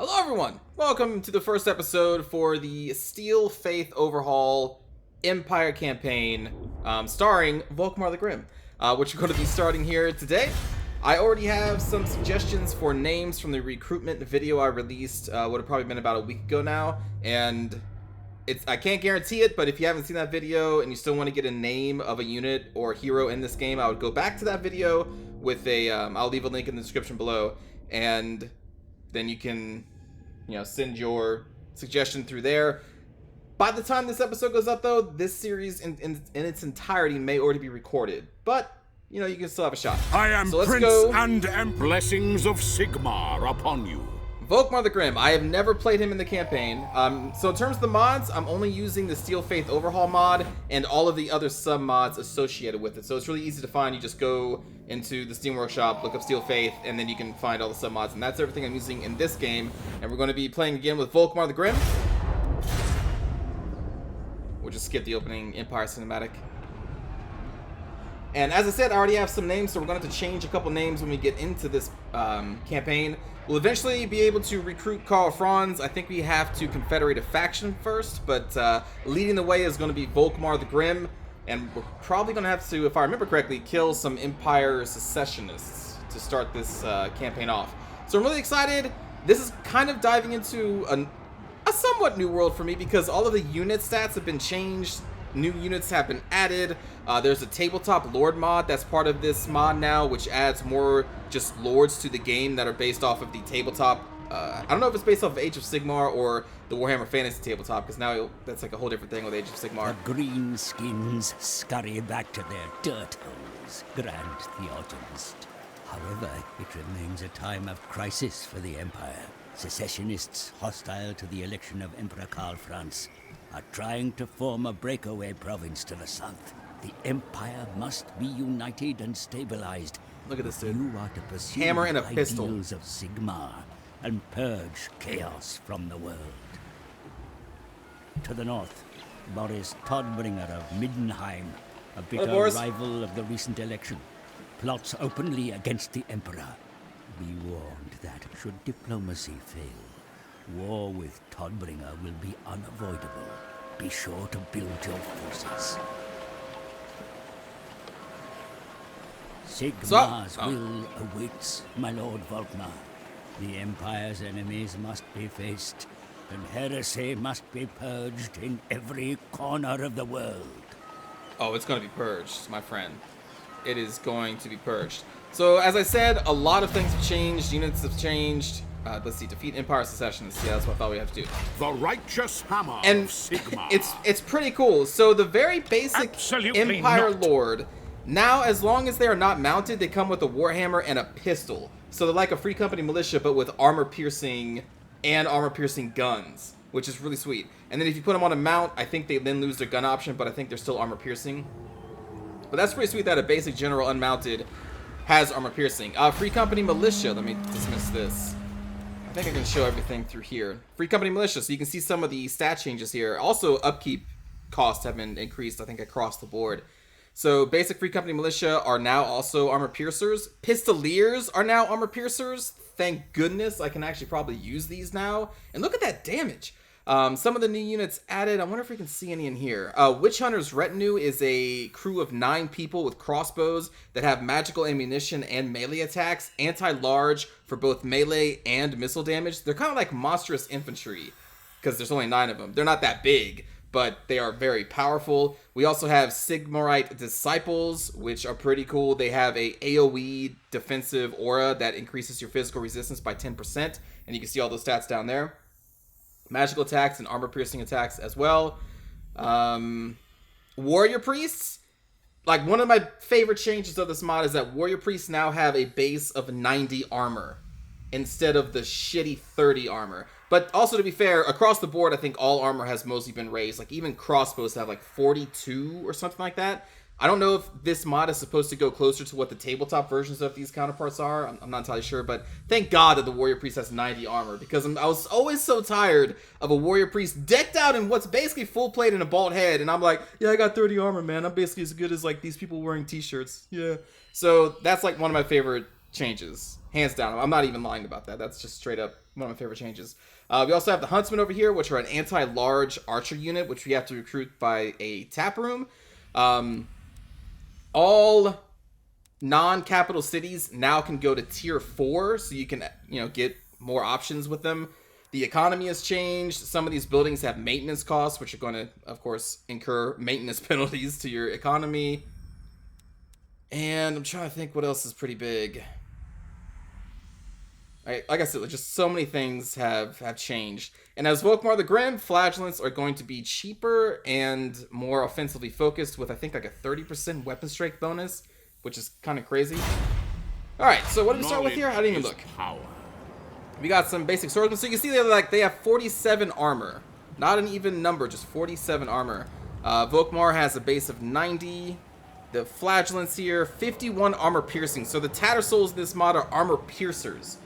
Hello everyone! Welcome to the first episode for the Steel Faith Overhaul Empire campaign starring Volkmar the Grim, which we're going to be starting here today. I already have some suggestions for names from the recruitment video I released, would have probably been about a week ago now, and I can't guarantee it, but if you haven't seen that video and you still want to get a name of a unit or hero in this game, I would go back to that video with a, I'll leave a link in the description below, and then you can, send your suggestion through there. By the time this episode goes up, though, this series in its entirety may already be recorded, but, you can still have a shot. I am so let's Prince go. and blessings of Sigmar upon you. Volkmar the Grim. I have never played him in the campaign. So in terms of the mods, I'm only using the Steel Faith Overhaul mod and all of the other sub-mods associated with it. So it's really easy to find. You just go into the Steam Workshop, look up Steel Faith, and then you can find all the sub-mods. And that's everything I'm using in this game. And we're going to be playing again with Volkmar the Grim. We'll just skip the opening Empire cinematic. And as I said, I already have some names, so we're going to have to change a couple names when we get into this campaign. We'll eventually be able to recruit Karl Franz. I think we have to confederate a faction first, but leading the way is going to be Volkmar the Grim, and we're probably going to have to, if I remember correctly, kill some Empire secessionists to start this campaign off. So I'm really excited. This is kind of diving into a somewhat new world for me because all of the unit stats have been changed. New units have been added. There's a tabletop lord mod that's part of this mod now, which adds more just lords to the game that are based off of the tabletop. I don't know if it's based off of Age of Sigmar or the Warhammer Fantasy tabletop, because now that's like a whole different thing with Age of Sigmar. The greenskins scurry back to their dirt holes, Grand Theogenist. However, it remains a time of crisis for the Empire. Secessionists hostile to the election of Emperor Karl Franz are trying to form a breakaway province to the south. The Empire must be united and stabilized. Look at this dude. You are to pursue Hammer and a the pistol. ideals of Sigmar and purge chaos from the world. To the north, Boris Todbringer of Middenheim, a bitter Boris. rival of the recent election, plots openly against the Emperor. Be warned that should diplomacy fail, war with Todbringer will be unavoidable. Be sure to build your forces. Sigmar's will awaits, my lord Volkmar. The Empire's enemies must be faced, and heresy must be purged in every corner of the world. Oh, it's going to be purged, my friend. It is going to be purged. So, as I said, a lot of things have changed. Units have changed. Let's see, defeat Empire secessionists. Yeah, that's what I thought we have to do. The righteous hammer And of Sigmar. it's pretty cool. So the very basic Absolutely Empire not. Lord, now as long as they are not mounted, they come with a Warhammer and a pistol. So they're like a Free Company militia, but with armor-piercing and armor-piercing guns, which is really sweet. And then if you put them on a mount, I think they then lose their gun option, but I think they're still armor-piercing. But that's pretty sweet that a basic general unmounted has armor-piercing. Free Company militia, let me dismiss this. I think I can show everything through here. Free Company militia, so you can see some of the stat changes here. Also, upkeep costs have been increased, I think, across the board. So, basic Free Company militia are now also armor piercers. Pistoliers are now armor piercers. Thank goodness I can actually probably use these now. And look at that damage. Some of the new units added. I wonder if we can see any in here. Witch Hunter's Retinue is a crew of 9 people with crossbows that have magical ammunition and melee attacks. Anti-large for both melee and missile damage. They're kind of like monstrous infantry because there's only 9 of them. They're not that big, but they are very powerful. We also have Sigmarite Disciples, which are pretty cool. They have a AoE defensive aura that increases your physical resistance by 10%. And you can see all those stats down there. Magical attacks and armor-piercing attacks as well. Warrior Priests. Like, one of my favorite changes of this mod is that Warrior Priests now have a base of 90 armor instead of the shitty 30 armor. But also, to be fair, across the board, I think all armor has mostly been raised. Like, even crossbows have like 42 or something like that. I don't know if this mod is supposed to go closer to what the tabletop versions of these counterparts are. I'm not entirely sure, but thank God that the Warrior Priest has 90 armor, because I was always so tired of a Warrior Priest decked out in what's basically full plate and a bald head, and I'm like, yeah, I got 30 armor, man. I'm basically as good as like these people wearing t-shirts. Yeah. So that's like one of my favorite changes Hands down. I'm not even lying about that. That's just straight up one of my favorite changes. We also have the Huntsmen over here, which are an anti-large archer unit, which we have to recruit by a tap room. All non-capital cities now can go to tier 4, so you can, get more options with them. The economy has changed. Some of these buildings have maintenance costs, which are going to, of course, incur maintenance penalties to your economy. And I'm trying to think what else is pretty big. Like I said, just so many things have changed. And as Volkmar the Grim, Flagellants are going to be cheaper and more offensively focused with, I think, like a 30% weapon strength bonus, which is kind of crazy. Alright, so what did we start with here? I didn't even look. Power. We got some basic swordsmen. So you can see they have 47 armor. Not an even number, just 47 armor. Volkmar has a base of 90. The Flagellants here, 51 armor piercing. So the Tattersouls in this mod are armor piercers,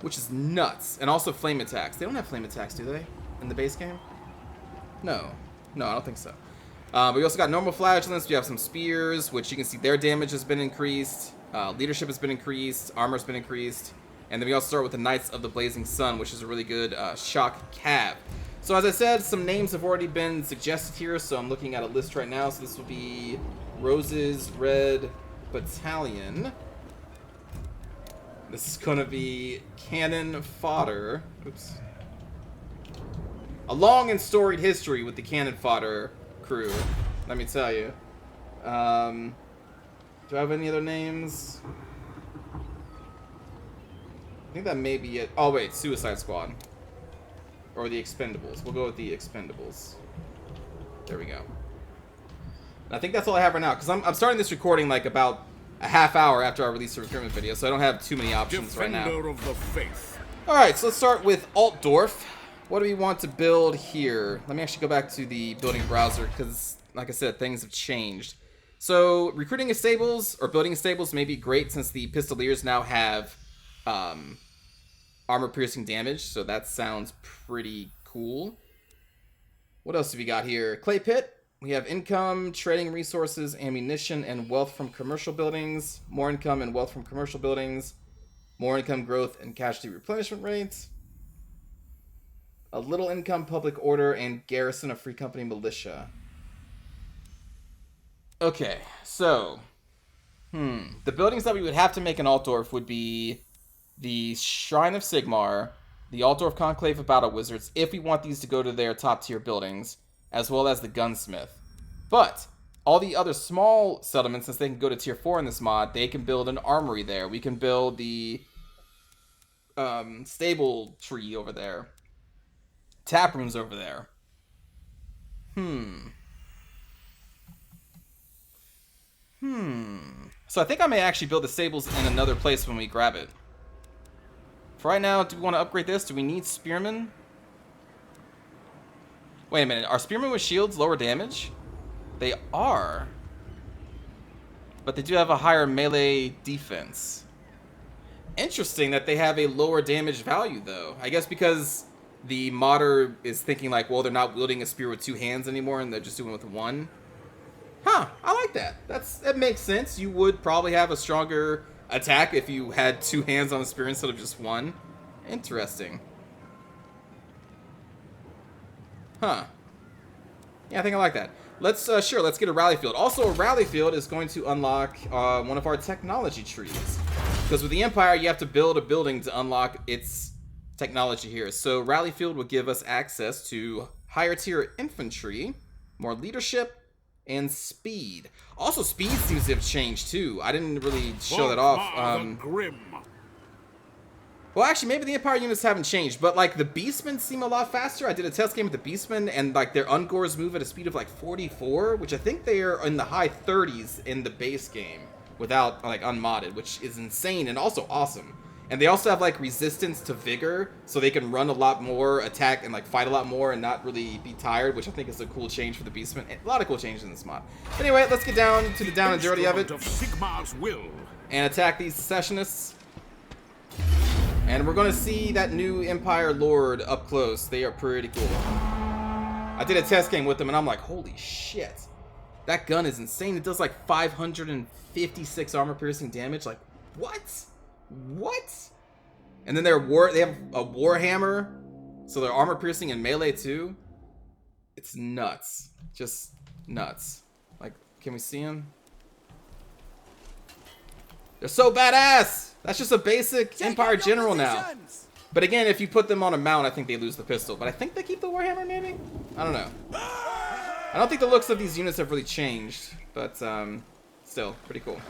which is nuts. And also flame attacks. They don't have flame attacks, do they? In the base game? No, I don't think so. We also got normal Flagellants. We have some spears, which you can see their damage has been increased. Leadership has been increased. Armor's been increased. And then we also start with the Knights of the Blazing Sun, which is a really good shock cav. So as I said, some names have already been suggested here, so I'm looking at a list right now. So this will be Rose's Red Battalion. This is going to be Cannon Fodder. Oops. A long and storied history with the Cannon Fodder crew, let me tell you. Do I have any other names? I think that may be it. Oh wait, Suicide Squad. Or the Expendables. We'll go with the Expendables. There we go. And I think that's all I have right now, because I'm starting this recording like about a half hour after I release the recruitment video, so I don't have too many options Defender right now. of the faith. Alright, so let's start with Altdorf. What do we want to build here? Let me actually go back to the building browser, because, like I said, things have changed. So, recruiting stables, or building stables, may be great, since the Pistoliers now have armor-piercing damage, so that sounds pretty cool. What else do we got here? Clay Pit. We have income, trading resources, ammunition, and wealth from commercial buildings. More income and wealth from commercial buildings. More income growth and casualty replenishment rates. A little income public order and garrison of free company militia. Okay, so the buildings that we would have to make in Altdorf would be the Shrine of Sigmar, the Altdorf Conclave of Battle Wizards, if we want these to go to their top tier buildings, as well as the Gunsmith. But all the other small settlements, since they can go to tier 4 in this mod, they can build an armory there. We can build the stable tree over there. Tap rooms over there. So I think I may actually build the stables in another place when we grab it. For right now, do we want to upgrade this? Do we need spearmen? Wait a minute. Are spearmen with shields lower damage? They are. But they do have a higher melee defense. Interesting that they have a lower damage value, though. I guess because the modder is thinking like, well, they're not wielding a spear with 2 hands anymore, and they're just doing it with 1. Huh, I like that. That makes sense. You would probably have a stronger attack if you had 2 hands on the spear instead of just 1. Interesting. Huh. Yeah, I think I like that. Let's get a rally field. Also, a rally field is going to unlock one of our technology trees. Because with the Empire, you have to build a building to unlock its technology here. So rally field will give us access to higher tier infantry, more leadership, and speed. Also, speed seems to have changed too. I didn't really show that off. Grim. Well, actually, maybe the Empire units haven't changed, but like the Beastmen seem a lot faster. I did a test game with the Beastmen, and like their Ungors move at a speed of like 44, which I think they are in the high 30s in the base game without like unmodded, which is insane and also awesome. And they also have like resistance to vigor, so they can run a lot more, attack, and like fight a lot more and not really be tired, which I think is a cool change for the Beastmen. A lot of cool changes in this mod. Anyway, let's get down to the down and dirty of it Sigmar's will. and attack these secessionists. And we're going to see that new Empire Lord up close. They are pretty cool. I did a test game with them, and I'm like, holy shit. That gun is insane. It does like 556 armor-piercing damage. Like, what? What? And then they have a Warhammer, so they're armor piercing and melee too. It's nuts. Just nuts. Like, can we see them? They're so badass! That's just a basic Empire General now. But again, if you put them on a mount, I think they lose the pistol. But I think they keep the Warhammer, maybe? I don't know. I don't think the looks of these units have really changed. But, still, pretty cool.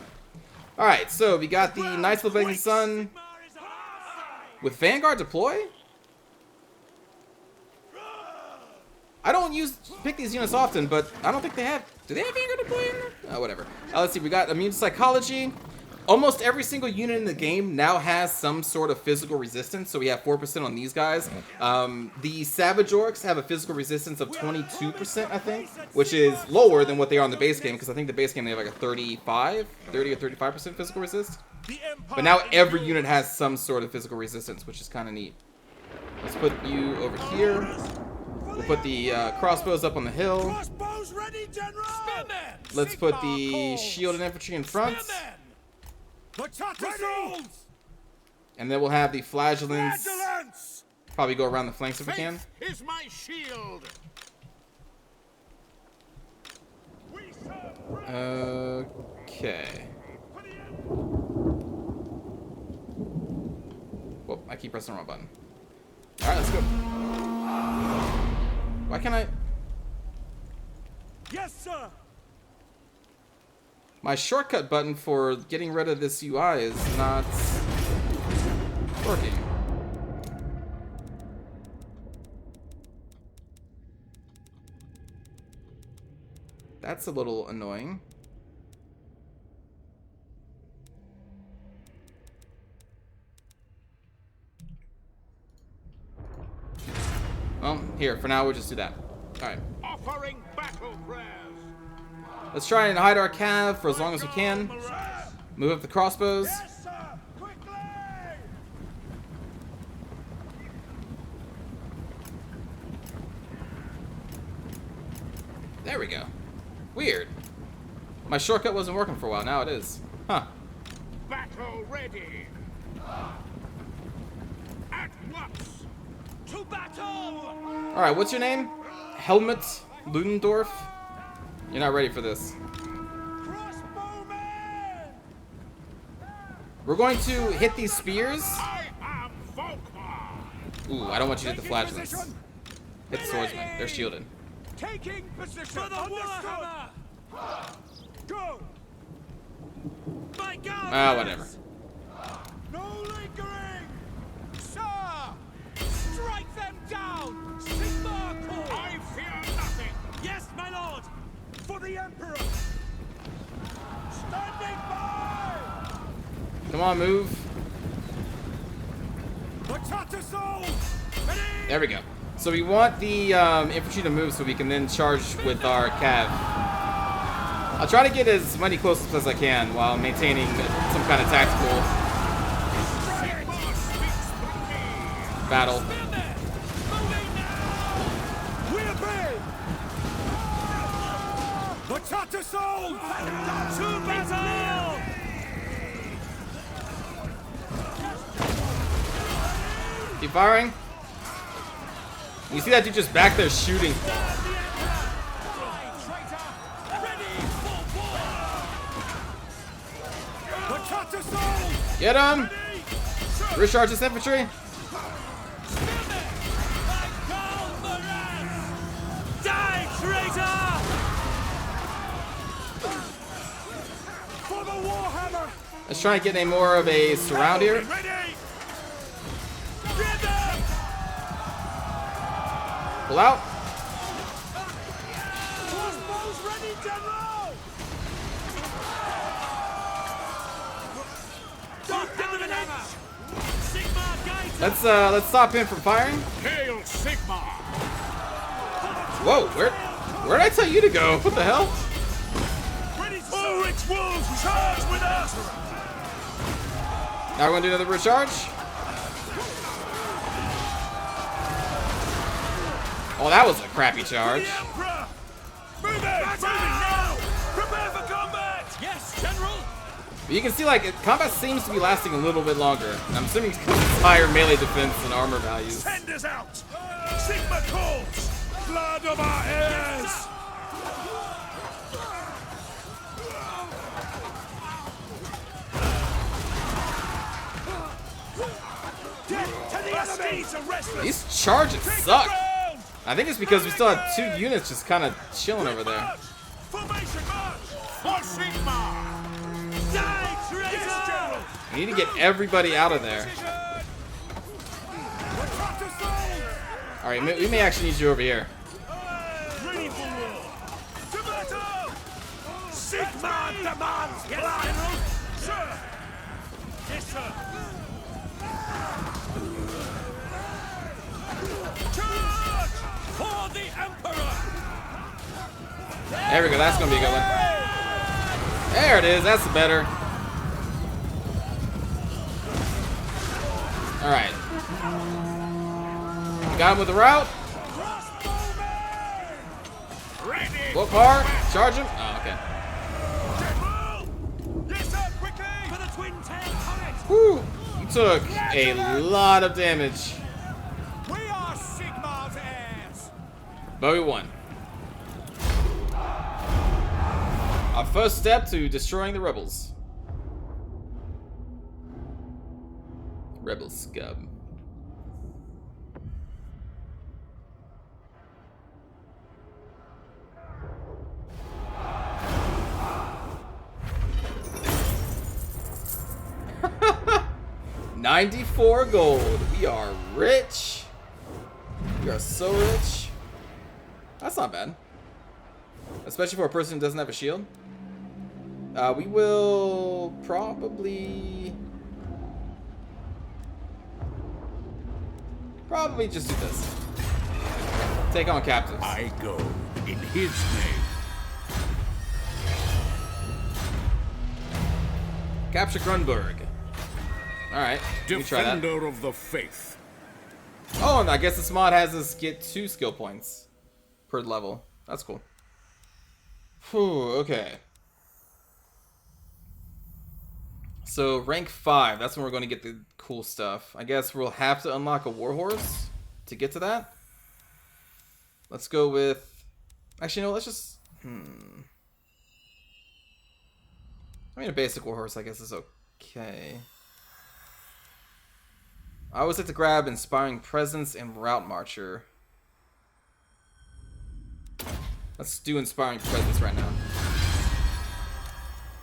Alright, so we got the Knights of the Blazing Sun with Vanguard deploy? I don't pick these units often, but I don't think they have... Do they have Vanguard deploy in there? Oh, whatever. Let's see, we got Immune Psychology. Almost every single unit in the game now has some sort of physical resistance, so we have 4% on these guys. The Savage Orcs have a physical resistance of 22%, I think, which is lower than what they are in the base game, because I think the base game they have like a 30 or 35% physical resist. But now every unit has some sort of physical resistance, which is kind of neat. Let's put you over here. We'll put the crossbows up on the hill. Let's put the shielded infantry in front. And then we'll have the flagellants probably go around the flanks if we can. Is my shield. Okay. Whoop, I keep pressing the wrong button. Alright, let's go. Why can't I... Yes, sir. My shortcut button for getting rid of this UI is not working. That's a little annoying. Well, here, for now, we'll just do that. Alright. Offering battle prayers. Let's try and hide our cav for as long as we can. Move up the crossbows. Yes, sir. Quickly. There we go. Weird. My shortcut wasn't working for a while. Now it is. Huh. Battle ready. At once. To battle. Alright, what's your name? Helmut Ludendorff? You're not ready for this. Crossbowman. We're going to hit these spears. I am Volkmar. Ooh, I don't want you to hit the flagellants. Hit the swordsmen. They're shielded. Taking position. For the Warhammer. Go. My God. Ah, whatever. No lingering. Sir. Strike them down. Sigma Corps. I fear nothing. Yes, my lord. For the Emperor. Standing by. Come on, move. Attack us all. Ready. There we go. So we want the infantry to move so we can then charge with our cav. I'll try to get as many close-ups as I can while maintaining some kind of tactical battle. We obey. Attack us all. To battle. Keep firing. You see that dude just back there shooting. Get him! Recharge this infantry. Die, traitor! For the Warhammer! Let's try and get a more of a surround here. Pull out. Crossbows ready, General! Let's stop him from firing. Hail Sigma. Whoa, where did I tell you to go? What the hell? Ulrich's wolves charge with us! Now we're gonna do another recharge. Oh, that was a crappy charge. The Emperor! Move it! Moving now! Prepare for combat! Yes, General! But you can see, like, combat seems to be lasting a little bit longer. I'm assuming it's because it's higher melee defense and armor values. Send us out! Sigma calls! Blood of our heirs! Get to the enemy! These charges suck. I think it's because we still have 2 units just kind of chilling over there. Formation march! For Sigma! Die, traitor! We need to get everybody out of there. Alright, we may actually need you over here. Ready for war! To battle! Sigma demands blood! Sir! Yes, sir! Charge! For the Emperor! There we go, that's gonna be a good one. There it is, that's better. Alright. Got him with the route. Ready! Look hard. Charge him. Oh, okay. Yes, sir, quickly! For the twin tail turret! Whew. You took a lot of damage. We are Sigma's heirs! But we won. Our first step to destroying the rebels. Rebel scum. $94 gold. We are rich. We are so rich. That's not bad. Especially for a person who doesn't have a shield. We will probably just do this. Take on captives. I go in his name. Capture Grunberg. Alright, let me try that. Defender of the faith. Oh, and I guess this mod has us get 2 skill points per level. That's cool. Whew, okay. So, rank 5, that's when we're going to get the cool stuff. I guess we'll have to unlock a warhorse to get to that. Let's go with... Actually, no, let's just... I mean, a basic warhorse, I guess, is okay. I always like to grab Inspiring Presence and Route Marcher. Let's do Inspiring Presence right now.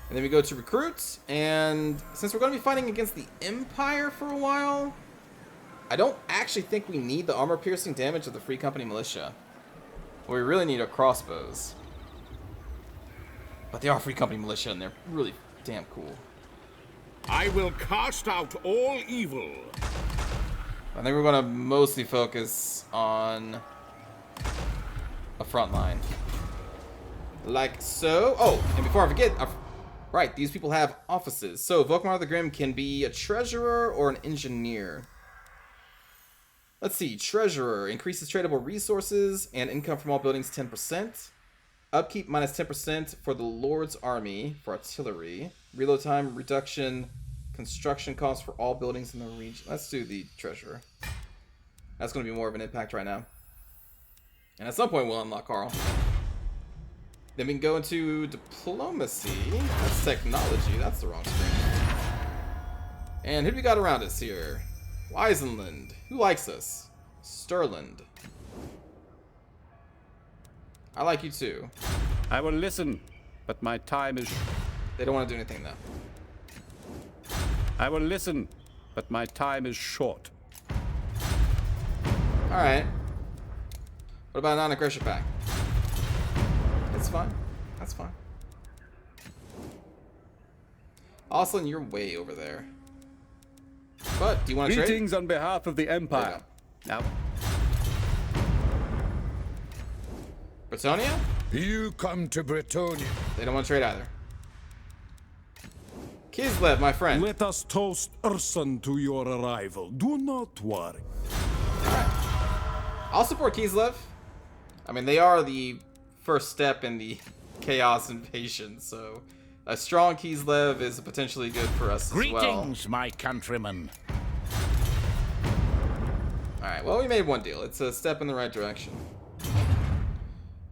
And then we go to Recruit, and since we're going to be fighting against the Empire for a while, I don't actually think we need the armor-piercing damage of the Free Company Militia. What we really need are crossbows. But they are Free Company Militia, and they're really damn cool. I will cast out all evil. I think we're going to mostly focus on a front line. Like so. Oh, and before I forget, right, these people have offices. So, Volkmar the Grim can be a treasurer or an engineer. Let's see, treasurer increases tradable resources and income from all buildings 10%. Upkeep minus 10% for the Lord's Army for artillery. Reload time reduction, construction costs for all buildings in the region. Let's do the treasurer. That's going to be more of an impact right now. And at some point we'll unlock Carl. Then we can go into diplomacy. That's technology. That's the wrong screen. And who do we got around us here? Weisenland. Who likes us? Sterland. I like you too. I will listen, but my time is... They don't want to do anything though. I will listen, but my time is short. Alright. What about a non-aggression pact? It's fine. That's fine. Austin, you're way over there. But, do you want to trade? Greetings on behalf of the Empire. Now, Bretonia? You come to Bretonia. They don't want to trade either. Kislev, my friend. Let us toast Ursun to your arrival. Do not worry. I'll support Kislev. I mean, they are the first step in the Chaos Invasion, so A strong Kislev is potentially good for us as well. Greetings, my countrymen. Alright, well, we made one deal. It's a step in the right direction.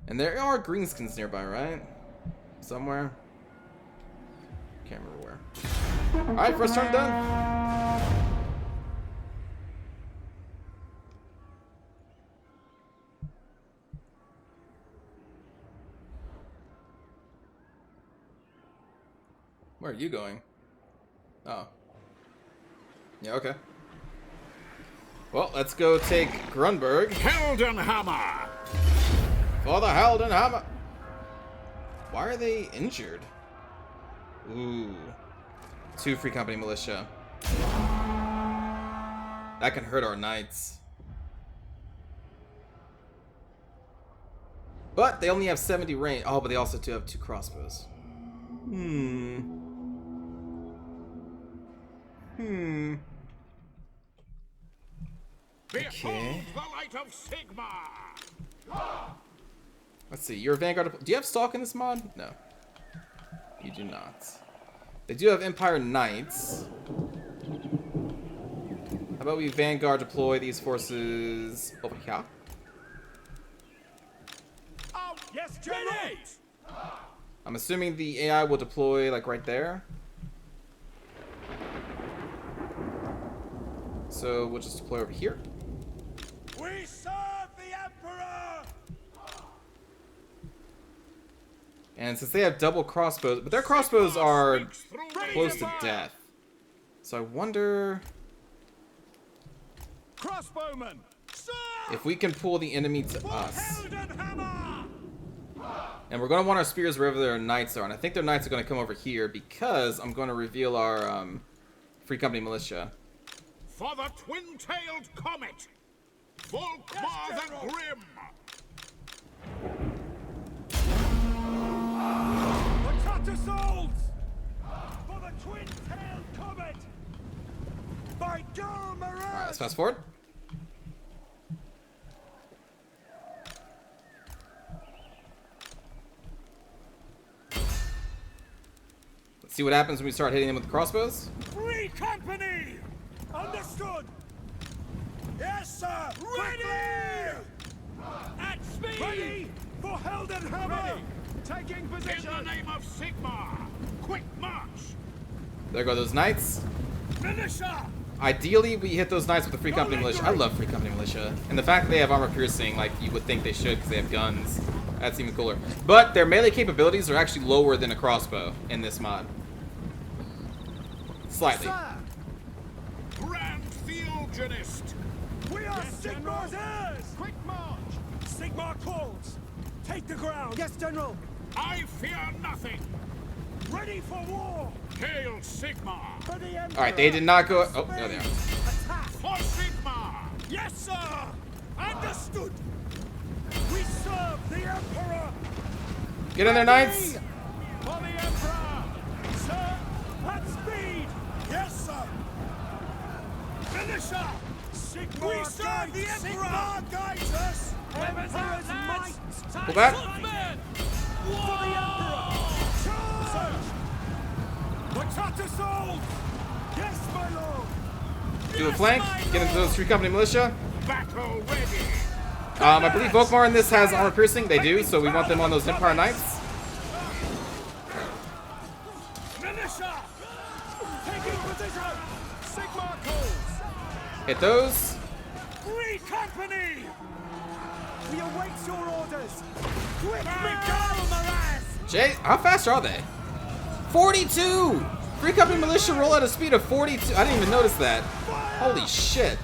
And there are greenskins nearby, right? Somewhere. Can't remember where. Alright, first turn done. Where are you going? Oh. Yeah, okay. Well, let's go take Grunberg. Heldenhammer! For the Heldenhammer! Why are they injured? Ooh. 2 Free Company militia. That can hurt our knights. But they only have 70 range. Oh, but they also do have 2 crossbows. Okay. Behold the light of Sigma! Let's see. You're a Vanguard. Do you have Stalk in this mod? No. You do not. They do have Empire Knights. How about we Vanguard deploy these forces over here? Oh, yes, General! I'm assuming the AI will deploy like right there. So we'll just deploy over here. We serve the Emperor! And since they have double crossbows, but their crossbows are close to death. So I wonder Crossbowmen! Sir! if we can pull the enemy to us. Heldenhammer! And we're going to want our spears wherever their knights are. And I think their knights are going to come over here because I'm going to reveal our Free Company militia. For the twin-tailed comet! Volkmar the Grim! The Cutter Souls! For the twin-tailed comet! By Grunberg! Alright, let's fast forward. Let's see what happens when we start hitting them with the crossbows. Free Company! Understood! Yes, sir! Ready! At speed! Ready for Heldenhammer! Ready. Taking In position! the name of Sigma! Quick march! There go those knights. Militia! Ideally, we hit those knights with the Free Company militia. I love Free Company militia. And the fact that they have armor piercing, like you would think they should because they have guns. That's even cooler. But their melee capabilities are actually lower than a crossbow in this mod. Slightly. Sir! Grand Theogenist! We are Sigma's heirs! Quick march! Sigma calls! Take the ground! Yes, General! I fear nothing! Ready for war! Hail Sigma! For the Emperor! Alright, they did not go. Oh, there they are. Attack! For Sigma! Yes, sir! Understood! We serve the Emperor! Get in there, knights. For the Emperor! Sir, at speed! Yes, sir! Militia! Sigma we serve the Emperor! Sigma guides us! Emperor's might! Pull back. For the Emperor! Charge! The Cutter Souls! Yes, my lord! Do a flank. Get into those Free Company militia. Battle ready! I believe Volkmar in this has armor piercing. They do, so we want them on those Empire Knights. Militia! Taking position! Sigma calls! Hit those. Free Company! We await your orders! Quick, Miraz! Jay, how fast are they? 42! Free Company militia roll at a speed of 42. I didn't even notice that. Holy shit.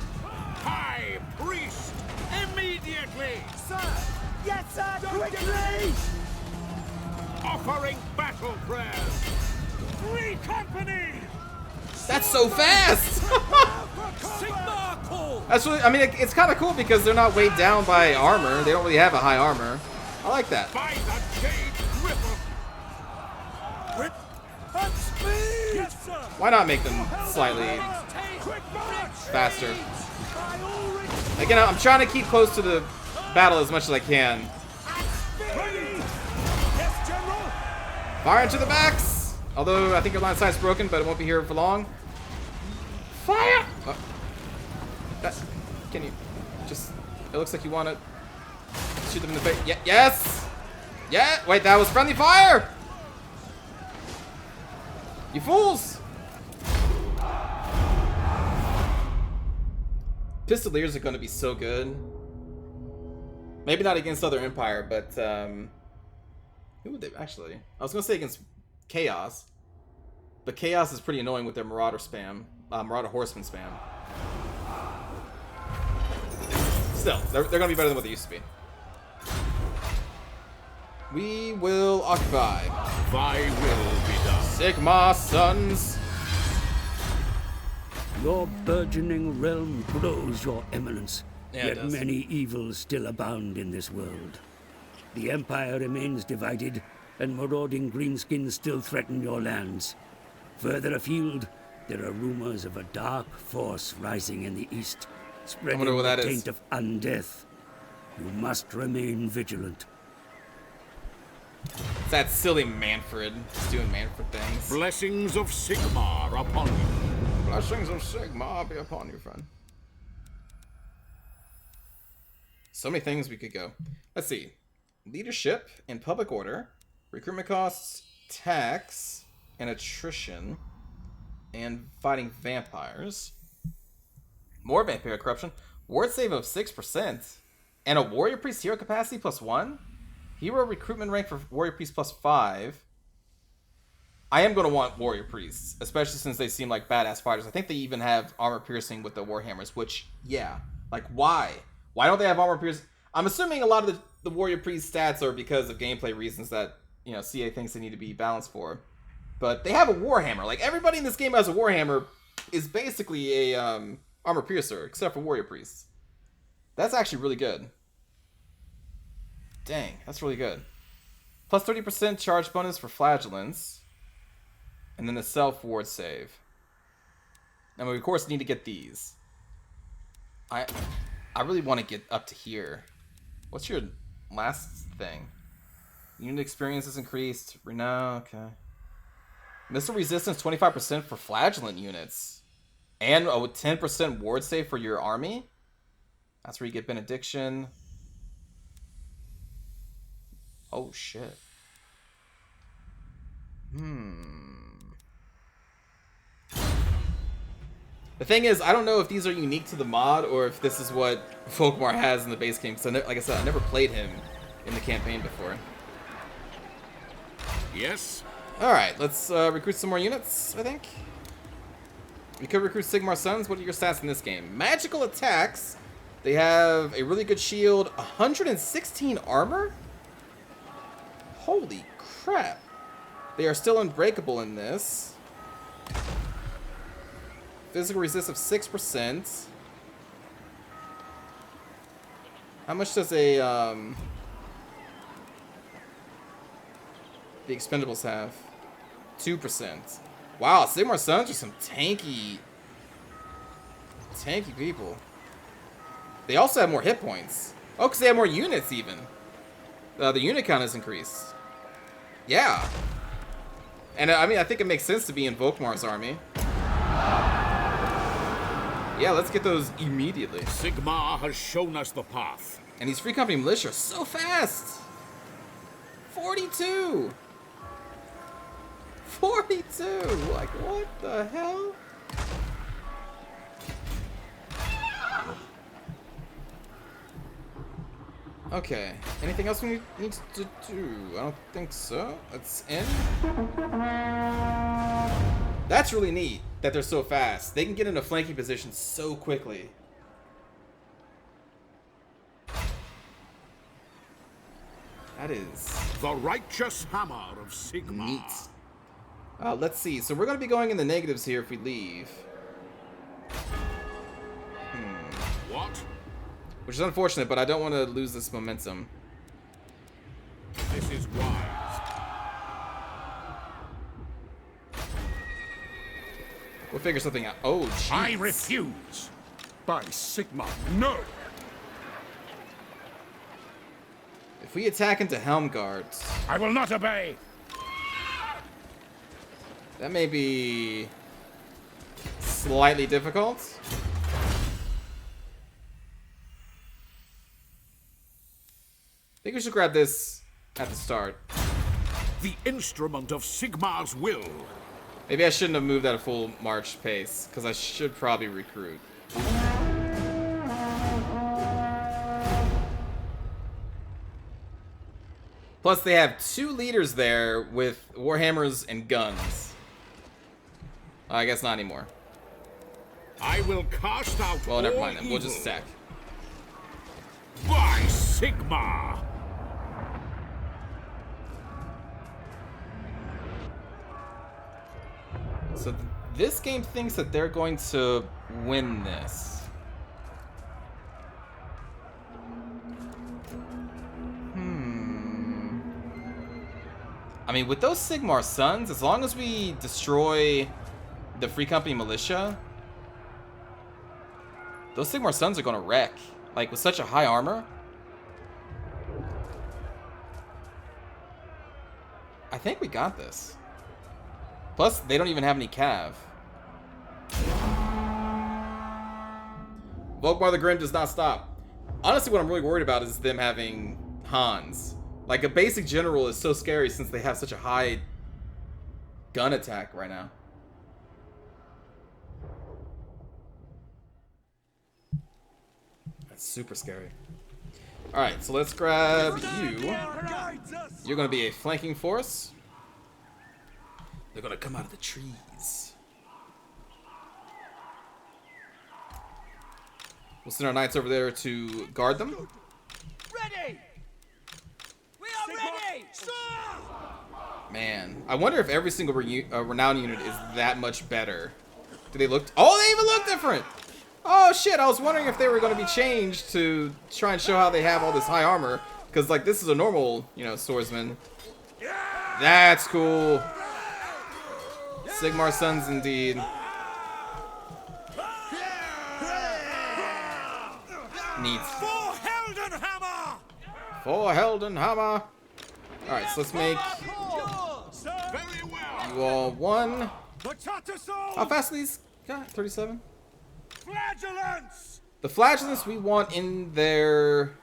High Priest! Immediately! Sir! Yes, sir! Quickly! Offering battle prayers! Free Company! That's so fast! Sigma call! That's really, I mean, it's kind of cool because they're not weighed down by armor. They don't really have a high armor. I like that. By the Jade Gripper! Whip! At speed! Yes, sir! Why not make them slightly Quick march! faster? By all rights! Again, I'm trying to keep close to the battle as much as I can. Ready! Yes, General! Fire into the backs! Although I think your line of sight's broken, but it won't be here for long. Fire! Oh. Can you just... It looks like you want to shoot them in the face. Yeah, yes! Yeah! Wait, that was friendly fire! You fools! Pistoliers are going to be so good. Maybe not against other Empire, but who would they actually? I was going to say against Chaos, but Chaos is pretty annoying with their Marauder spam, Marauder Horseman spam. Still, they're going to be better than what they used to be. We will occupy. Thy will be done. Sigma sons. Your burgeoning realm grows, Your Eminence. Yeah, it Yet does. many evils still abound in this world. The Empire remains divided, and marauding greenskins still threaten your lands. Further afield, there are rumors of a dark force rising in the east, spreading wonder what the that is. taint of undeath. You must remain vigilant. It's that silly Manfred. Just doing Manfred things. Blessings of Sigmar upon you. Blessings of Sigma be upon you, friend. So many things we could go. Let's see. Leadership and public order. Recruitment costs, tax, and attrition. And fighting vampires. More vampire corruption. Ward save of 6%. And a warrior priest hero capacity +1. Hero recruitment rank for warrior priest +5. I am going to want warrior priests, especially since they seem like badass fighters. I think they even have armor piercing with the warhammers, which, yeah. Like, why? Why don't they have armor piercing? I'm assuming a lot of the warrior priest stats are because of gameplay reasons that, you know, CA thinks they need to be balanced for. But they have a warhammer. Like, everybody in this game has a warhammer is basically a armor piercer, except for warrior priests. That's actually really good. Dang, that's really good. Plus 30% charge bonus for flagellants. And then the self-ward save. And we, of course, need to get these. I really want to get up to here. What's your last thing? Unit experience is increased. Renown, okay. Missile resistance 25% for flagellant units. And a 10% ward save for your army. That's where you get benediction. Oh, shit. The thing is, I don't know if these are unique to the mod or if this is what Volkmar has in the base game. Because, like I said, I never played him in the campaign before. Yes? Alright, let's recruit some more units, I think. We could recruit Sigmar Sons. What are your stats in this game? Magical attacks. They have a really good shield. 116 armor? Holy crap. They are still unbreakable in this. Physical resist of 6%. How much does a the expendables have? 2%. Wow, Sigmar Sons are some tanky people. They also have more hit points. Oh, because they have more units even. The unit count is increased. Yeah. And I mean, I think it makes sense to be in Volkmar's army. Yeah, let's get those immediately. Sigmar has shown us the path. And these free company militia are so fast. 42. 42. Like, what the hell? Okay. Anything else we need to do? I don't think so. Let's end. That's really neat that they're so fast. They can get into flanking position so quickly. That is The righteous hammer of Sigmar. neat. Let's see. So we're going to be going in the negatives here if we leave. What? Which is unfortunate, but I don't want to lose this momentum. This is wise. We'll figure something out. Oh, jeez. I refuse. By Sigmar, no! If we attack into Helmgard, I will not obey! That may be slightly difficult. I think we should grab this at the start. The instrument of Sigmar's will. Maybe I shouldn't have moved at a full march pace, because I should probably recruit. Plus, they have 2 leaders there with Warhammers and guns. I guess not anymore. I will cast out Well, never all mind then. We'll just evil. sack. By Sigmar! So this game thinks that they're going to win this. I mean, with those Sigmar Sons, as long as we destroy the Free Company militia, those Sigmar Sons are gonna wreck. Like, with such a high armor. I think we got this. Plus, they don't even have any cav. Volkmar the Grim does not stop. Honestly, what I'm really worried about is them having Hans. Like, a basic general is so scary since they have such a high gun attack right now. That's super scary. Alright, so let's grab you. You're going to be a flanking force. They're going to come out of the trees. We'll send our knights over there to guard them. Ready! We are ready! Sir! Man, I wonder if every single renown unit is that much better. Do they look... Oh, they even look different! Oh, shit, I was wondering if they were going to be changed to try and show how they have all this high armor. Because, like, this is a normal, you know, swordsman. That's cool. Sigmar Sons, indeed. Neat. For Heldenhammer! For Heldenhammer! Alright, so let's make Very well. you all 1. The Tattersall! How fast are these? God, 37? Flagellants! The Flagellants we want in their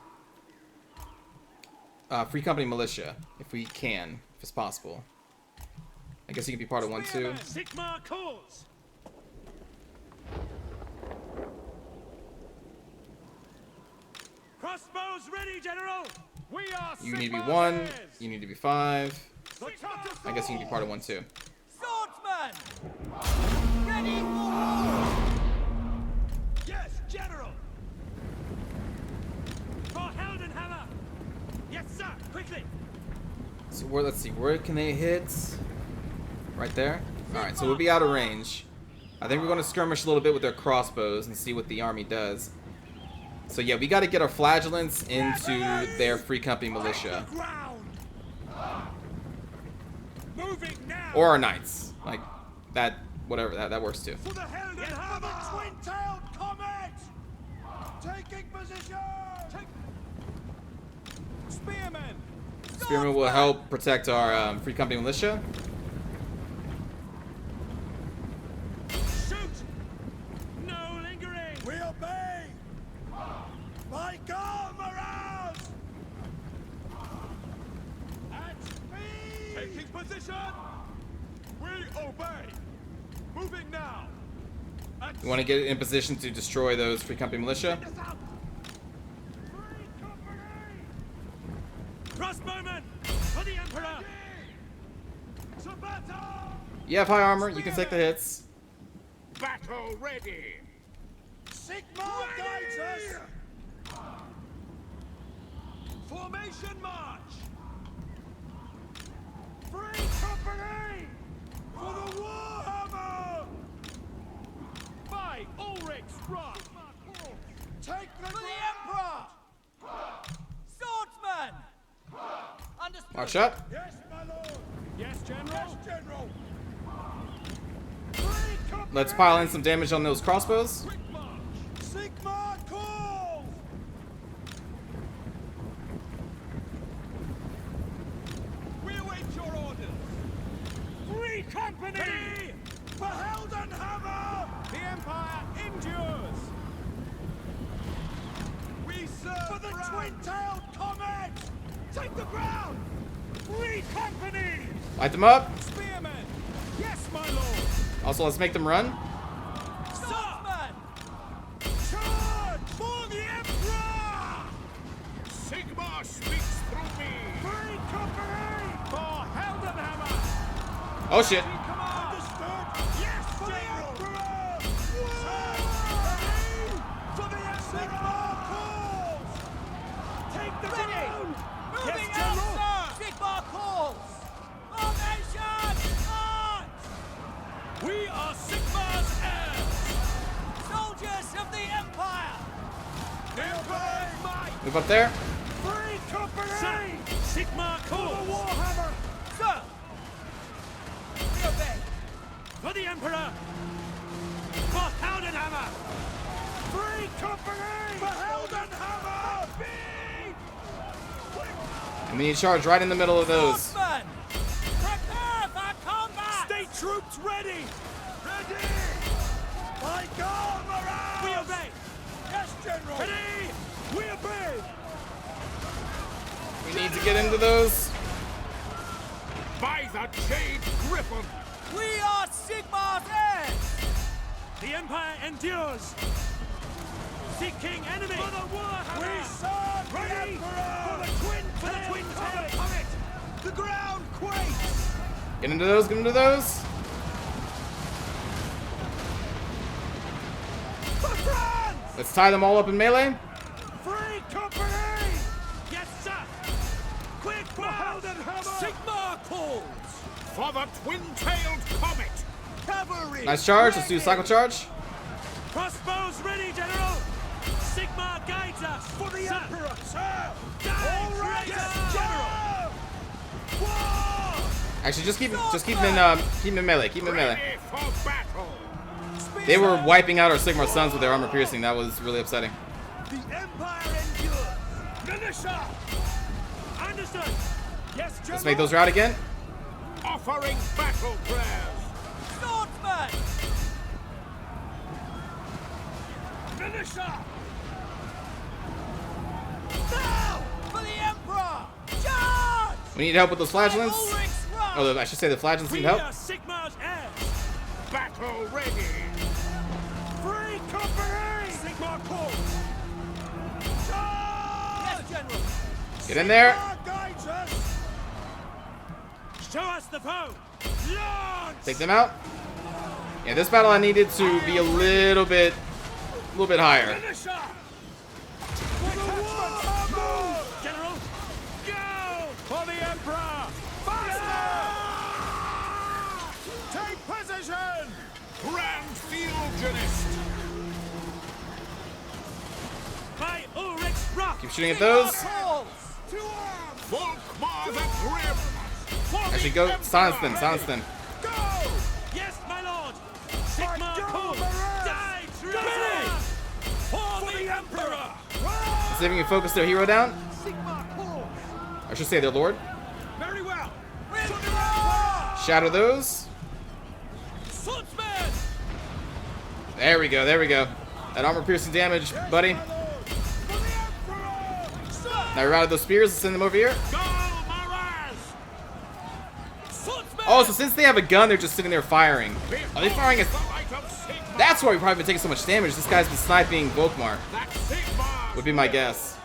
Free Company militia, if we can, if it's possible. I guess you can be part of 1 too. Sigmar calls! Crossbows ready, General! We are You need to be Sigmar's 1. heirs! You need to be 5. The Tattersall! I guess you can be part of 1 too. Swordsman! Ready for war! Yes, General! For Heldenhammer! Yes, sir! Quickly! So let's see, where can they hit? Right there. All right, so we'll be out of range. I think we're going to skirmish a little bit with their crossbows and see what the army does. So yeah, we got to get our Flagellants into their Free Company militia. Ground! Moving now! Or our knights. Like, that, whatever, that works too. For the Heldenhammer! Twin-tailed comet! Taking position! Spearmen! Spearmen will help protect our Free Company militia. Shoot! No lingering! We obey! By God, Morales! At speed! Taking position! We obey! Moving now! We want to get in position to destroy those Free Company militia. Crossbowmen! For the Emperor! Sabata! You have high armor, you can take the hits. Battle ready. Sigmar guides us! Formation march! Free company! For the Warhammer! By Ulrich's wrath! Take the For the Emperor! Swordsman! Understood. March up. Yes, my lord! Yes, General! Yes, General! Free company! Let's pile in some damage on those crossbows. Quick march! Sigmar calls! We await your orders! Free company! For the twin-tailed comet! Take the ground! Free company! Light them up. Spearmen! Yes, my lord! Also, let's make them run. Swordsman! Charge! For the Emperor! Sigmar speaks through me. Free company! For Helmgard! Oh shit. Understood! Yes, for the Emperor! For the Emperor! Calls! Take the ground! Moving Yes, out, General! sir! Sigmar calls! Formation! March! We are Sigmar's heirs! Soldiers of the Empire! The Emperor's might! Move up there. Free company! Sigmar calls! For the Warhammer! Sir! We obey! For the Emperor! For Heldenhammer! Free company! For Heldenhammer! And we need to charge right in the middle of those. Swordsman! Prepare for combat! State troops ready! Ready! By God, morale! We obey! Yes, General! Ready! We obey! We need to get into those. By the Jade Griffin. We are Sigmar's heirs! The Empire endures! Seeking enemy! For the Warhammer! We serve the Emperor! For the twin-tailed comet! The ground quakes! Get into those. Get into those. For France! Let's tie them all up in melee. Free company! Yes, sir! Quick for Heldenhammer! Sigmar calls! For the twin-tailed comet. Cavalry! Nice charge. Let's do a cycle charge. Crossbows ready, General! Sigmar guides us! For the Emperor! Sir! All right, yes, General! War! Actually, just keep them in melee. Keep them in melee. Ready for battle. They were wiping out our Sigmar sons with their armor piercing. That was really upsetting. The Empire endures! Militia! Understood! Yes, General! Let's make those rout again. Offering battle prayers. Swordsman! Militia! Now! For the Emperor! Charge! We need help with those flagellants. Ulrich's wrath! Oh, I should say the flagellants We need help. are Sigmar's heirs! Battle ready. Free company! Sigmar calls! Charge! Yes, General! Get in there. Sigmar guides us! Show us the foe! Launch! Take them out. Yeah, this battle I needed to be a little bit higher. Militia! For the war! General! Go! For the Emperor! Faster! Take position! Grand Theogenist. By Ulrich's rock! Keep shooting at those. Calls! To arms! Volkmar the Grim. For Actually, the go Emperor. silence them. Silence them. Go! Yes, my lord! Sigmar calls! Die, traitor! For the Emperor! Let's see if we can focus their hero down. Sigmar calls! I should say their lord. Very well! Shatter those. Swordsman! There we go. There we go. That armor piercing damage, buddy. For the Emperor! Now we routed those spears. Let's send them over here. Galmaraz. Swordsman! Oh, so since they have a gun, they're just sitting there firing. Are they firing at... The light of Sigmar. That's why we've probably been taking so much damage. This guy's been sniping Volkmar. That Sigmar. Would be my guess.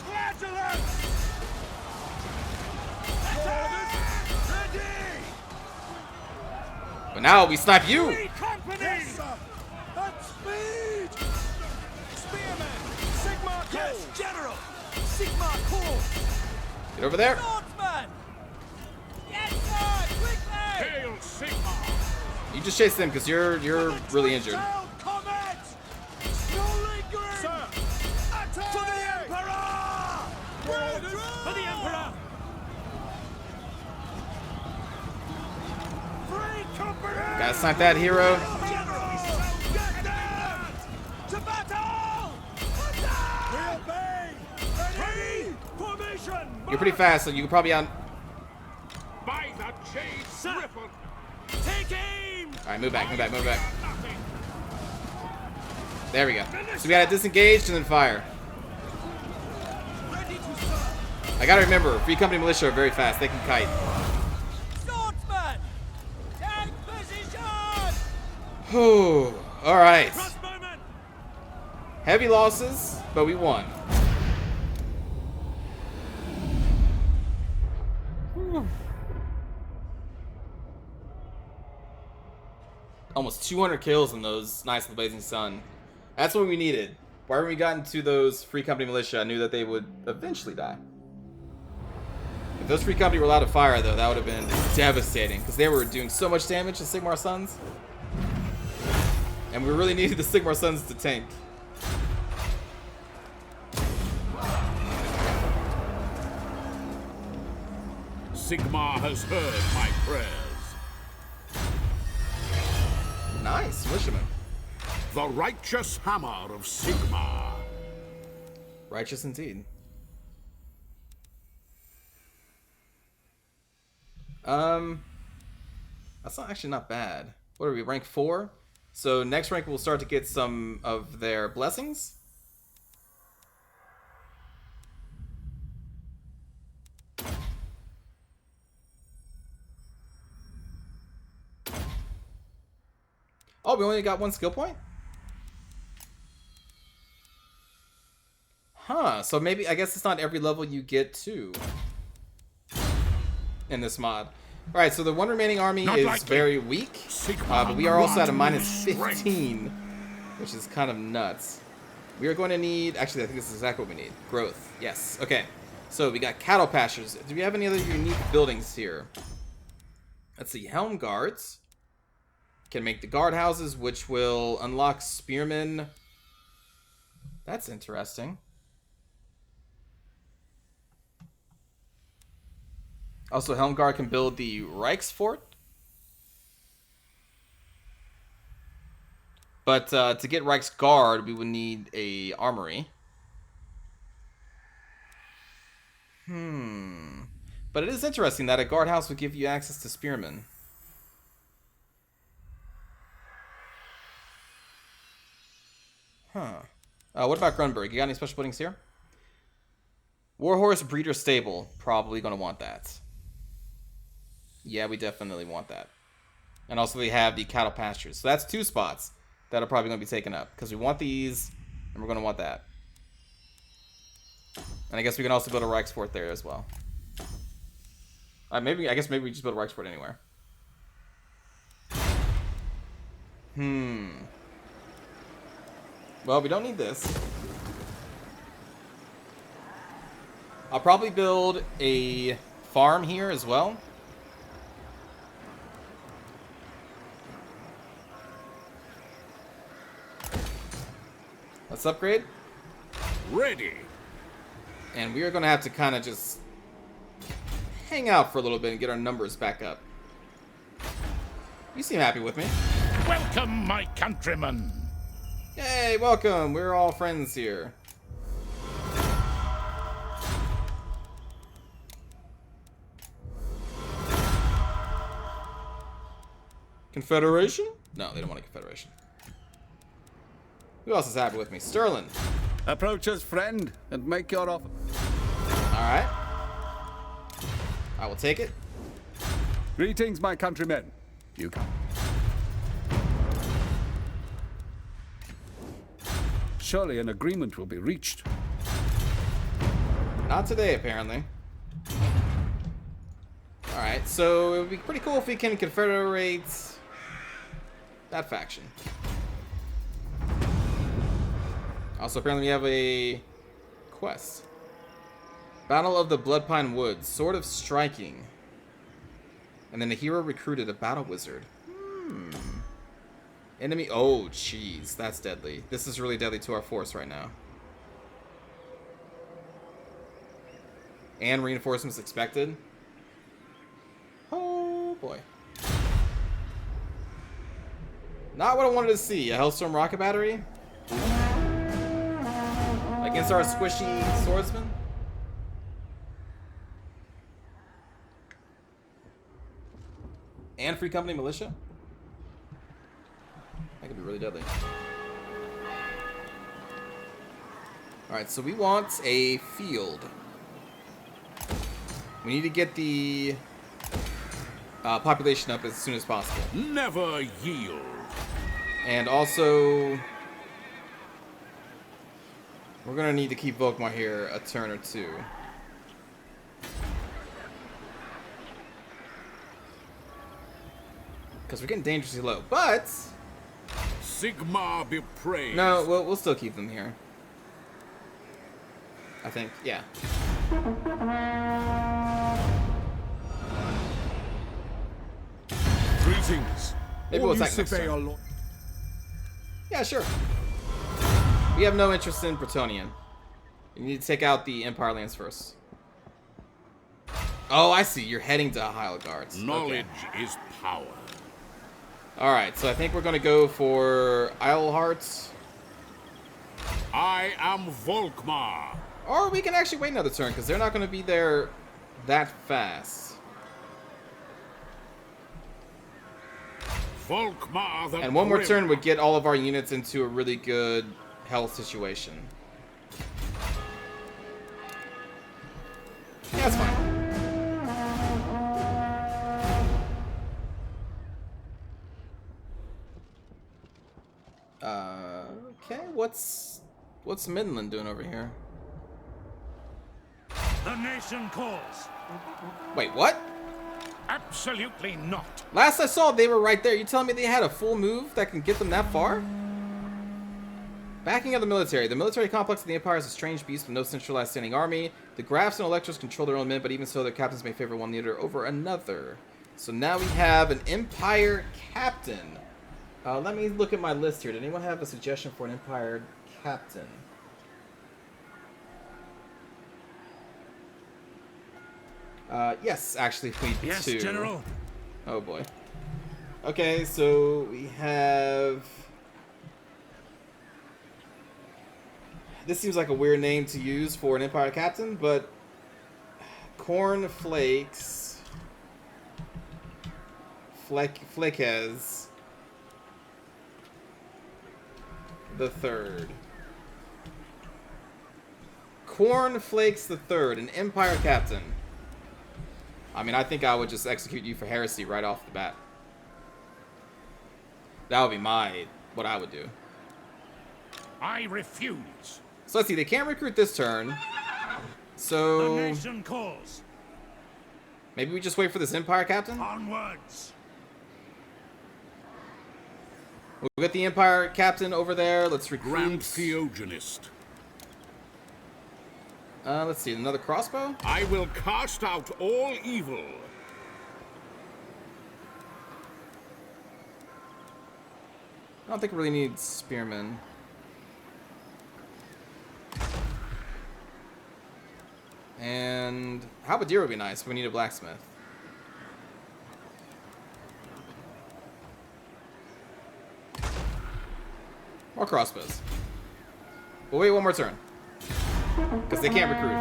Flagellants! Ready! But now we snipe you. Free company! Yes, sir! At speed! Spearmen! Sigmar calls! Yes, General! Sigmar calls! Get over there. Swordsman! Yes, sir! Quickly! Hail Sigmar. You just chase them because you're really injured. Twin-tailed comet! No lingering! Sir! Attack! For the Emperor! For the Emperor! Free company! Gotta snipe that hero. General! Get down! To battle! We obey! Ready! Formation! You're pretty fast, so you can probably out. By the Jade Sir. Griffin. Take aim! All right, move back, move back, move back. Nothing. There we go. So we gotta disengage and then fire. I gotta remember, Free Company Militia are very fast. They can kite. Swordsman! Take position! Whew. Alright. Crossbowmen! Heavy losses, but we won. Almost 200 kills in those Knights of the Blazing Sun. That's what we needed. Why when we got into those Free Company Militia, I knew that they would eventually die. If those Free Company were allowed to fire, though, that would have been devastating. Because they were doing so much damage to Sigmar Suns. And we really needed the Sigmar Suns to tank. Sigmar has heard my prayers. Nice, militiaman. The righteous hammer of Sigmar. Righteous indeed. That's actually not bad. What are we, rank 4? So next rank we'll start to get some of their blessings. Oh, we only got 1 skill point? Huh, so maybe, I guess it's not every level you get 2 in this mod. Alright, so the one remaining army is very weak, but we are also at a minus 15, which is kind of nuts. We are going to need, actually I think this is exactly what we need, growth, yes, okay. So we got cattle pastures. Do we have any other unique buildings here? Let's see, Helmgards. Can make the guardhouses, which will unlock spearmen. That's interesting. Also, Helmgard can build the Reichsfort. But to get Reichsguard, we would need a armory. But it is interesting that a guardhouse would give you access to spearmen. Huh. What about Grunberg? You got any special buildings here? Warhorse Breeder Stable. Probably going to want that. Yeah, we definitely want that. And also they have the cattle pastures. So that's 2 spots that are probably going to be taken up. Because we want these, and we're going to want that. And I guess we can also build a Reichsfort there as well. I guess maybe we just build a Reichsfort anywhere. Well, we don't need this. I'll probably build a farm here as well. Let's upgrade. Ready. And we are going to have to kind of just hang out for a little bit and get our numbers back up. You seem happy with me. Welcome, my countrymen. Yay, welcome. We're all friends here. Confederation? No, they don't want a confederation. Who else is happy with me? Sterling. Approach us, friend, and make your offer. Alright. I will take it. Greetings, my countrymen. You come. Surely an agreement will be reached. Not today, apparently. Alright, so it would be pretty cool if we can confederate that faction. Also, apparently we have a quest. Battle of the Bloodpine Woods. Sword of Striking. And then the hero recruited a battle wizard. Enemy... Oh, jeez. That's deadly. This is really deadly to our force right now. And reinforcements expected. Oh, boy. Not what I wanted to see. A Hellstorm rocket battery? Against our squishy swordsman? And Free Company Militia? That could be really deadly. Alright, so we want a field. We need to get the population up as soon as possible. Never yield. And also, we're gonna need to keep Volkmar here a turn or two. Because we're getting dangerously low, but Sigma be praised. no, we'll still keep them here. I think, yeah. Greetings. Maybe we'll attack next turn. Yeah, sure. We have no interest in Bretonnian. You need to take out the Empire lands first. Oh, I see. You're heading to Helmgard. Knowledge is power. Alright, so I think we're going to go for Isleheart. I am Volkmar. Or we can actually wait another turn, because they're not going to be there that fast. Volkmar the And one more Grim. turn would get all of our units into a really good health situation. Yeah, that's fine. Okay, what's Midland doing over here? The nation calls. Wait, what? Absolutely not. Last I saw, they were right there. You telling me they had a full move that can get them that far? Backing of the military. The military complex of the Empire is a strange beast with no centralized standing army. The Grafs and Electors control their own men, but even so, their captains may favor one leader over another. So now we have an Empire captain. Let me look at my list here. Did anyone have a suggestion for an Empire captain? Yes, actually, we do. Yes, General. Oh boy. Okay, so we have. This seems like a weird name to use for an Empire captain, but Cornflakes Flekes the Third. Cornflakes the Third, an Empire captain. I mean, I think I would just execute you for heresy right off the bat. That would be what I would do. I refuse. So let's see, they can't recruit this turn. The So nation calls. maybe we just wait for this Empire captain? Onwards. We'll get the Empire captain over there. Let's Grand recruit. Theogenist. Let's see, another crossbow? I will cast out all evil. I don't think we really need spearmen. And halberdier would be nice, but we need a blacksmith. More crossbows. We'll wait one more turn. Because they can't recruit.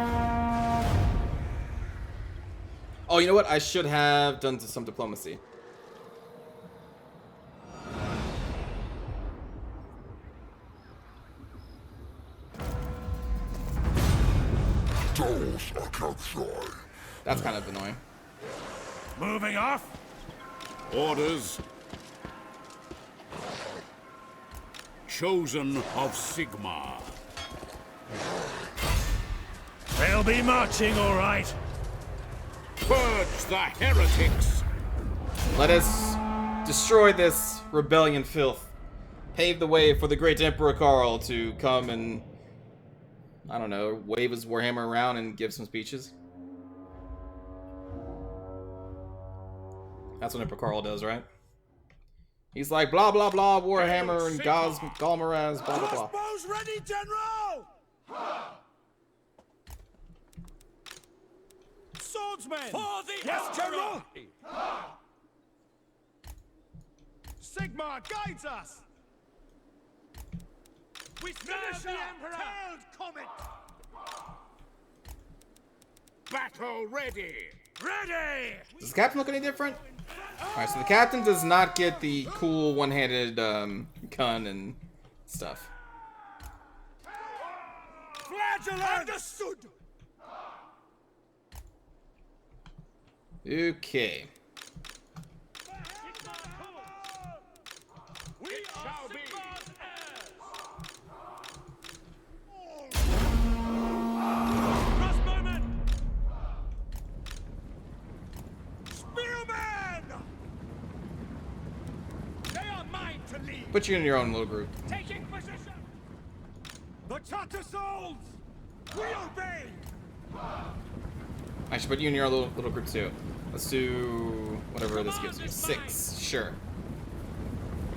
Oh, you know what? I should have done some diplomacy. That's kind of annoying. Moving off. Orders. Chosen of Sigma. They'll be marching, all right. Purge the heretics. Let us destroy this rebellion filth. Pave the way for the great Emperor Karl to come and, I don't know, wave his Warhammer around and give some speeches. That's what Emperor Karl does, right? He's like, blah, blah, blah, Warhammer and Galmaraz, blah, blah, blah. Crossbows ready, General! Swordsmen! For the Yes, General! Emperor! Sigmar guides us! We finish the Emperor! Tailed comet! Battle ready. Ready! Does the captain look any different? Alright, so the captain does not get the cool one-handed gun and stuff. Flagellant! Understood! Okay. We shall be. Crossbowmen! Spearmen! They are mine to lead. Put you in your own little group. Taking position. The Tattersouls! We obey! I should put you in your own little group too. Let's do whatever this gives you. 6, sure.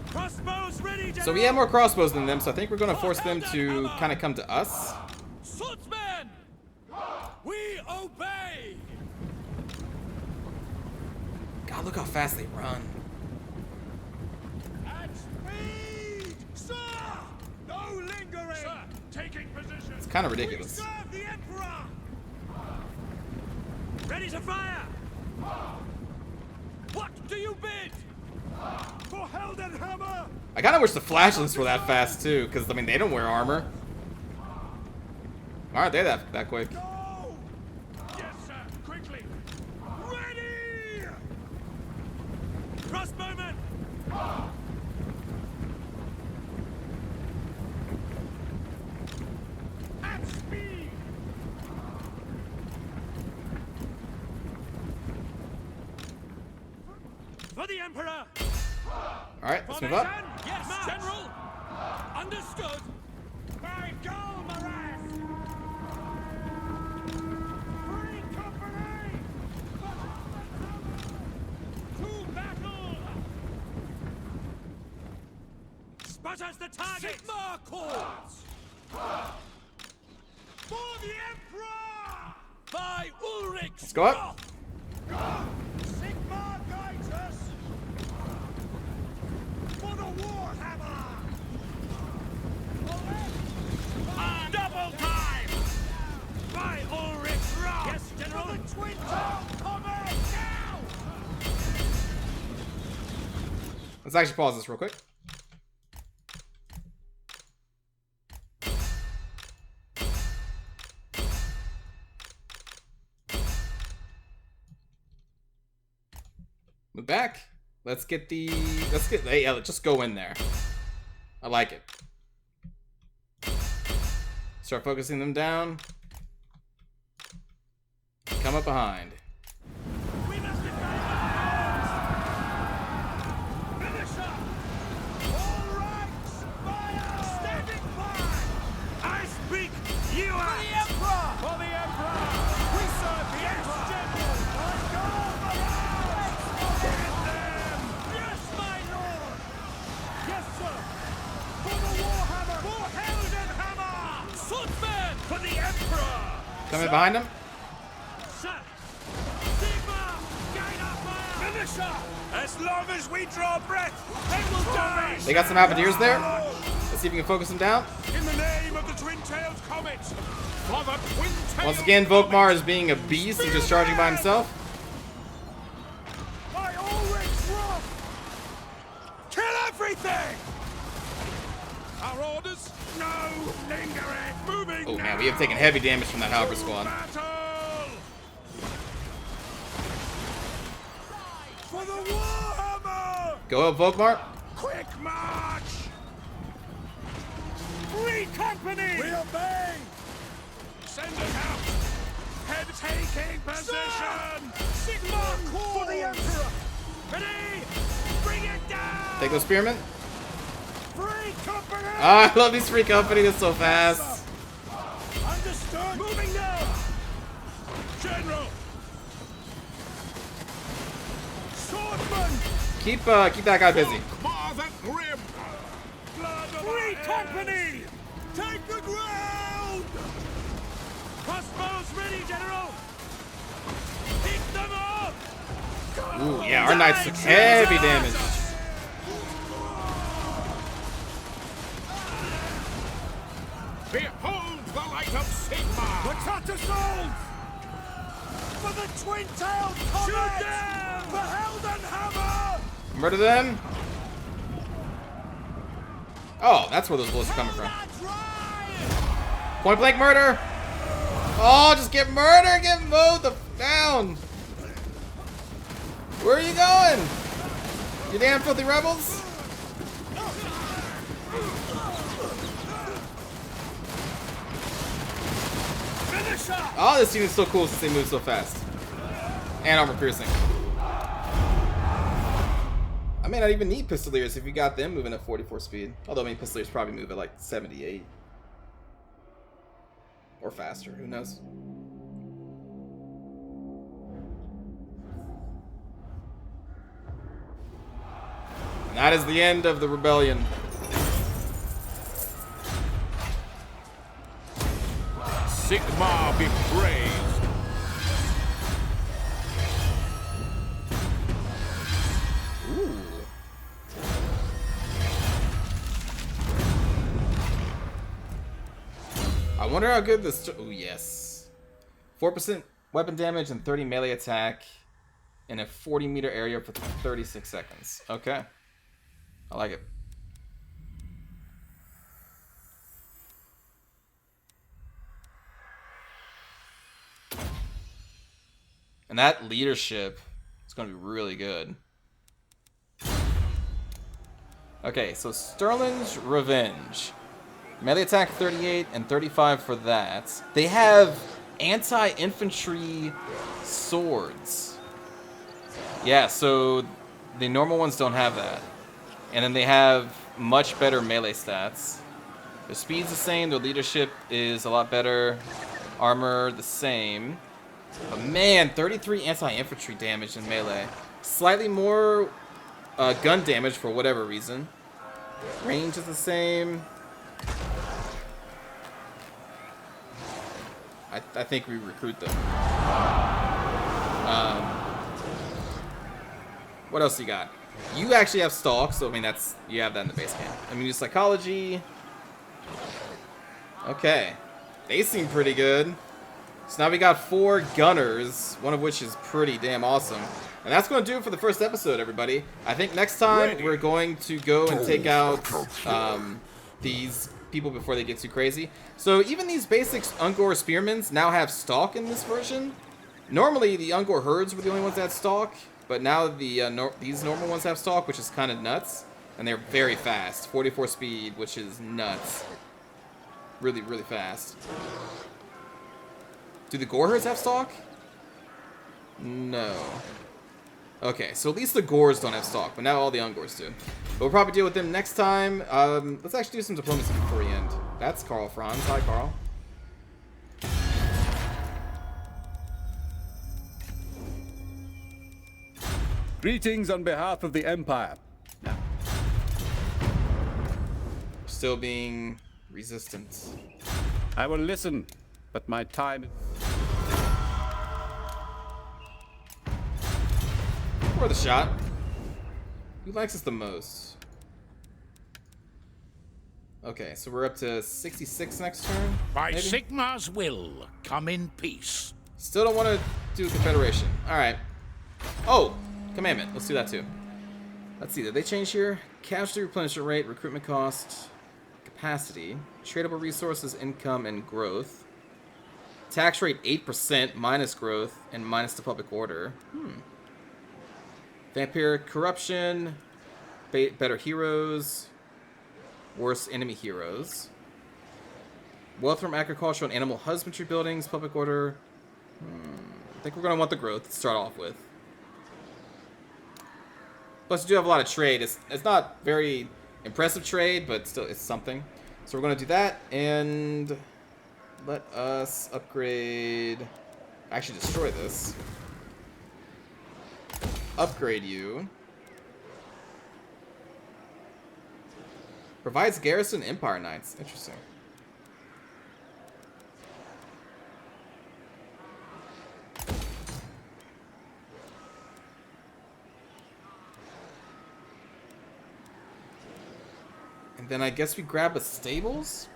Crossbows ready, General! So we have more crossbows than them, so I think we're going to force them to kind of come to us. Swordsmen! We obey! God, look how fast they run. At speed! Sir! No lingering! Sir, taking position! It's kind of ridiculous. We serve the Emperor! Ready to fire! What do you bid? For Helmgard! I kind of wish the flashlings were that fast too, because I mean they don't wear armor. Why aren't they that quick? Go! Yes, sir. Quickly. Ready! Crossbowmen! At speed! For the Emperor! All right, let's move up. Formation? Yes, General! Understood! By go, Morass! Free company! To battle! Sputters the target! Sigma calls! For the Emperor! By Ulrich! Let's go up. Sigma guides us! For the Warhammer! Double time! By Ulrich Rock! Yes, General! For the Twin Tail Comet! Now! Let's actually pause this real quick. Move back. Let's get, yeah, let's just go in there. I like it. Start focusing them down. Come up behind. We must defend! Finish up! All ranks, fire! Standing fire! I speak, you are... For the Emperor! For the Emperor! We serve the Emperor! General! Let's go, Morass! Get them! Yes, my lord! Yes, sir! For the Warhammer! For Helmgard! Swordsman! For the Emperor! Coming behind them. Sir! Sigma! Guide our fire! Finisher! As long as we draw breath, they will die! They got some halberdiers there. Let's see if we can focus them down. In the name of the twin-tailed comet. For the twin-tailed Once again, Volkmar is being a beast and just charging by himself. By Ulrich's wrath! Kill everything! Our orders? No lingering! Moving Oh man, now! we have taken heavy damage from that halberd squad. Battle! For the Warhammer! Go up, Volkmar. Quick march! Free company! We obey! Send us out! Head taking position! Sigma calls! For the Emperor! Ready! Bring it down! Take those spearmen. Free company! Ah, I love these free company. That's so fast. Understood! Moving now! General! Swordsman! Keep that guy busy. Father Grim. Free company! Take the ground! Crossbows ready, General! Pick them up! Ooh, yeah, our knights took heavy damage. Behold the light of Sigma. The Tattersouls! For the twin-tailed comet! Shoot them! For Helmgard! Murder them. Oh, that's where those bullets are coming from. Point blank murder. Oh, just get murder. Get mowed the down. Where are you going? You damn filthy rebels? Oh, this team is so cool since they move so fast. And armor piercing. I may not even need pistoliers if you got them moving at 44 speed. Although, I mean, pistoliers probably move at like 78. Or faster, who knows? And that is the end of the rebellion. Sigmar be praised. Ooh. I wonder how good this... Oh, yes. 4% weapon damage and 30 melee attack in a 40-meter area for 36 seconds. Okay. I like it. And that leadership is going to be really good. Okay, so Sterling's Revenge. Melee attack 38 and 35 for that. They have anti-infantry swords. Yeah, so the normal ones don't have that. And then they have much better melee stats. Their speed's the same, their leadership is a lot better. Armor the same. But man, 33 anti-infantry damage in melee. Slightly more gun damage for whatever reason. Range is the same. I think we recruit them. What else you got? You actually have stalk, so I mean you have that in the base camp. I mean, you psychology. Okay, they seem pretty good. So now we got 4 gunners, one of which is pretty damn awesome. And that's going to do it for the first episode, everybody. I think next time we're going to go and take out these people before they get too crazy. So even these basic Ungor spearmen now have stalk in this version. Normally the Ungor herds were the only ones that had stalk, but now these normal ones have stalk, which is kind of nuts. And they're very fast, 44 speed, which is nuts. Really, really fast. Do the Gore herds have stalk? No. Okay, so at least the Gores don't have stalk, but now all the Ungors do. But we'll probably deal with them next time. Let's actually do some diplomacy before we end. That's Carl Franz. Hi, Carl. Greetings on behalf of the Empire. Now, Still being resistant. I will listen, but my time... Worth a shot. Who likes us the most? Okay, so we're up to 66 next turn. By maybe? Sigmar's will, come in peace. Still don't want to do Confederation. Alright. Oh! Commandment. Let's do that too. Let's see. Did they change here? Casualty replenishment rate, recruitment cost, capacity, tradable resources, income, and growth. Tax rate 8%, minus growth, and minus the public order. Vampiric corruption, better heroes, worse enemy heroes. Wealth from agricultural and animal husbandry buildings, public order. I think we're going to want the growth to start off with. Plus, you do have a lot of trade. It's not very impressive trade, but still, it's something. So we're going to do that, and let us upgrade... Actually, destroy this. Upgrade you. Provides garrison Empire Knights. Interesting. And then I guess we grab a stables?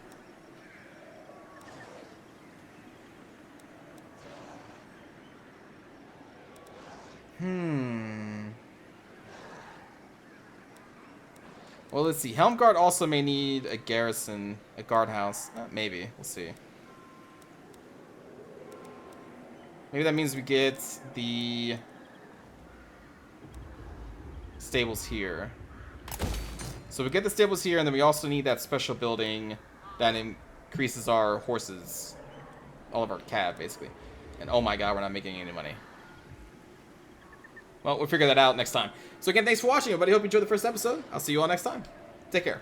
Well, let's see. Helmgard also may need a garrison, a guardhouse. Maybe. We'll see. Maybe that means we get the stables here. So we get the stables here, and then we also need that special building that increases our horses. All of our cav, basically. And oh my god, we're not making any money. Well, we'll figure that out next time. So again, thanks for watching, everybody. Hope you enjoyed the first episode. I'll see you all next time. Take care.